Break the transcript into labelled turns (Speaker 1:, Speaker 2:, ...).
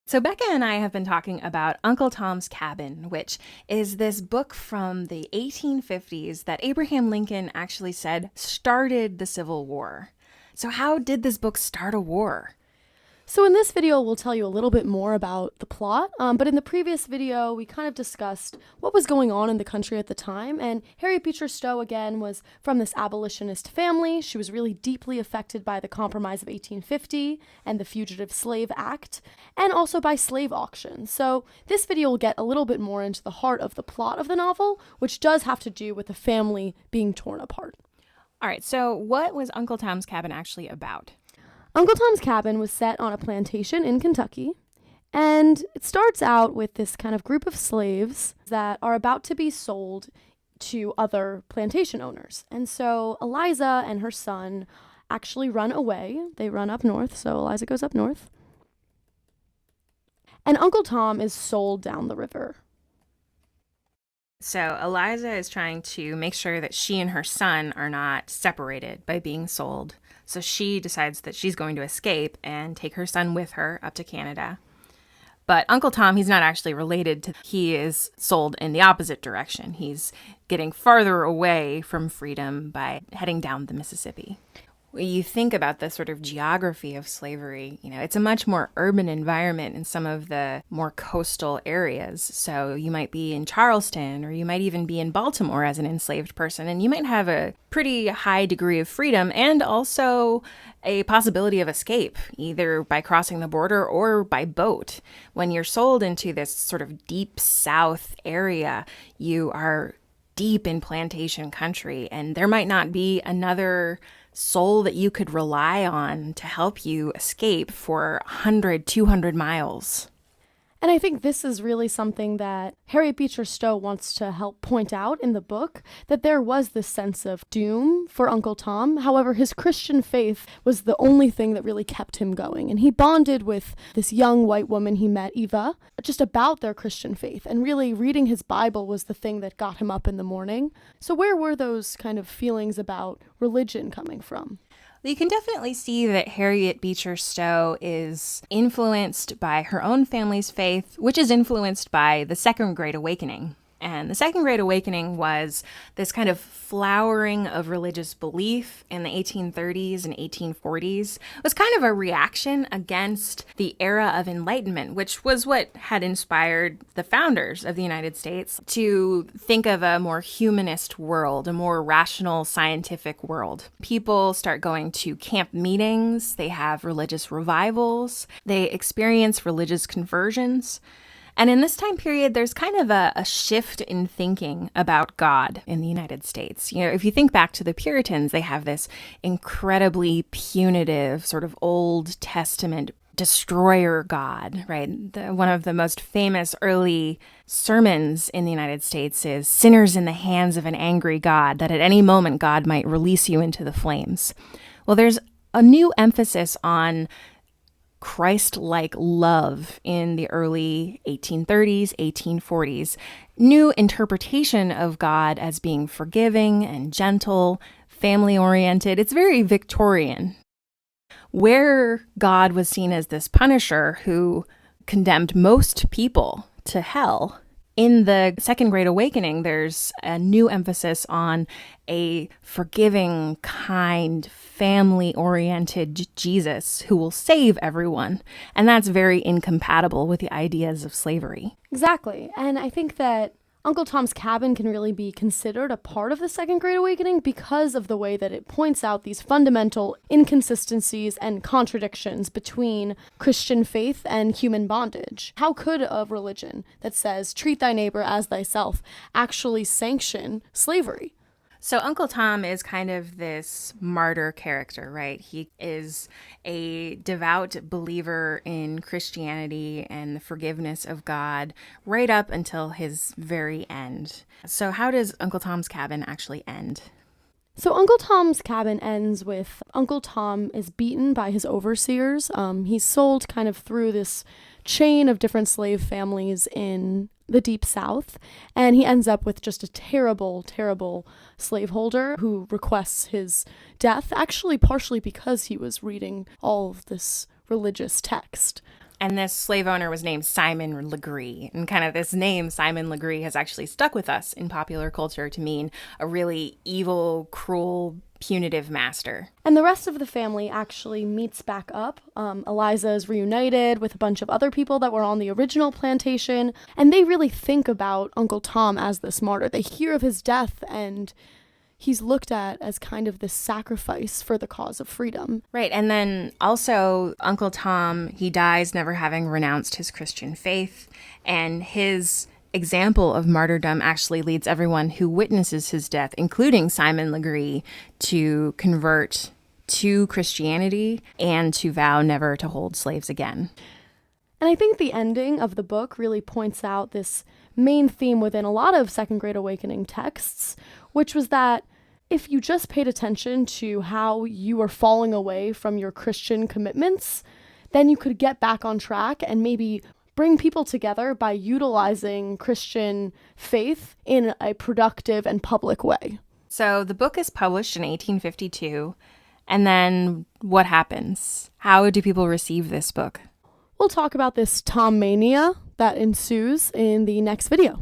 Speaker 1: So, Becca and I have been talking about Uncle Tom's Cabin, which is this book from the 1850s that Abraham Lincoln actually said started the Civil War. So, how did this book start a war?
Speaker 2: So in this video, we'll tell you a little bit more about the plot, but in the previous video, we kind of discussed what was going on in the country at the time, and Harriet Beecher Stowe, again, was from this abolitionist family. She was really deeply affected by the Compromise of 1850 and the Fugitive Slave Act, and also by slave auctions. So this video will get a little bit more into the heart of the plot of the novel, which does have to do with the family being torn apart.
Speaker 1: All right, so what was Uncle Tom's Cabin actually about?
Speaker 2: Uncle Tom's Cabin was set on a plantation in Kentucky, and it starts out with this kind of group of slaves that are about to be sold to other plantation owners. And so Eliza and her son actually run away. They run up north, so Eliza goes up north. And Uncle Tom is sold down the river.
Speaker 1: So, Eliza is trying to make sure that she and her son are not separated by being sold. So, she decides that she's going to escape and take her son with her up to Canada. But Uncle Tom, he's not actually related to, he is sold in the opposite direction. He's getting farther away from freedom by heading down the Mississippi. When you think about the sort of geography of slavery, it's a much more urban environment in some of the more coastal areas. So you might be in Charleston, or you might even be in Baltimore as an enslaved person, and you might have a pretty high degree of freedom and also a possibility of escape, either by crossing the border or by boat. When you're sold into this sort of deep South area, you are deep in plantation country, and there might not be another soul that you could rely on to help you escape for 100, 200 miles.
Speaker 2: And I think this is really something that Harriet Beecher Stowe wants to help point out in the book, that there was this sense of doom for Uncle Tom. However, his Christian faith was the only thing that really kept him going. And he bonded with this young white woman he met, Eva, just about their Christian faith. And really reading his Bible was the thing that got him up in the morning. So where were those kind of feelings about religion coming from?
Speaker 1: You can definitely see that Harriet Beecher Stowe is influenced by her own family's faith, which is influenced by the Second Great Awakening. And the Second Great Awakening was this kind of flowering of religious belief in the 1830s and 1840s. It was kind of a reaction against the era of Enlightenment, which was what had inspired the founders of the United States to think of a more humanist world, a more rational, scientific world. People start going to camp meetings, they have religious revivals, they experience religious conversions. And in this time period, there's kind of a shift in thinking about God in the United States. If you think back to the Puritans, they have this incredibly punitive, sort of Old Testament destroyer God, right? One of the most famous early sermons in the United States is "Sinners in the hands of an angry God, that at any moment God might release you into the flames." Well, there's a new emphasis on Christ-like love in the early 1830s, 1840s. New interpretation of God as being forgiving and gentle, family-oriented. It's very Victorian. Where God was seen as this punisher who condemned most people to hell, in the Second Great Awakening, there's a new emphasis on a forgiving, kind, family-oriented Jesus who will save everyone. And that's very incompatible with the ideas of slavery.
Speaker 2: Exactly. And I think that Uncle Tom's Cabin can really be considered a part of the Second Great Awakening because of the way that it points out these fundamental inconsistencies and contradictions between Christian faith and human bondage. How could a religion that says, treat thy neighbor as thyself, actually sanction slavery?
Speaker 1: So Uncle Tom is kind of this martyr character, right? He is a devout believer in Christianity and the forgiveness of God right up until his very end. So how does Uncle Tom's Cabin actually end?
Speaker 2: So Uncle Tom's Cabin ends with Uncle Tom is beaten by his overseers. He's sold kind of through this chain of different slave families in the Deep South, and he ends up with just a terrible, terrible slaveholder who requests his death, actually partially because he was reading all of this religious text.
Speaker 1: And this slave owner was named Simon Legree. And kind of this name, Simon Legree, has actually stuck with us in popular culture to mean a really evil, cruel, punitive master.
Speaker 2: And the rest of the family actually meets back up. Eliza is reunited with a bunch of other people that were on the original plantation, and they really think about Uncle Tom as this martyr. They hear of his death, and he's looked at as kind of this sacrifice for the cause of freedom.
Speaker 1: Right, and then also Uncle Tom, he dies never having renounced his Christian faith, and his example of martyrdom actually leads everyone who witnesses his death, including Simon Legree, to convert to Christianity and to vow never to hold slaves again.
Speaker 2: And I think the ending of the book really points out this main theme within a lot of Second Great Awakening texts, which was that if you just paid attention to how you were falling away from your Christian commitments, then you could get back on track and maybe bring people together by utilizing Christian faith in a productive and public way.
Speaker 1: So the book is published in 1852, and then what happens? How do people receive this book?
Speaker 2: We'll talk about this Tom mania that ensues in the next video.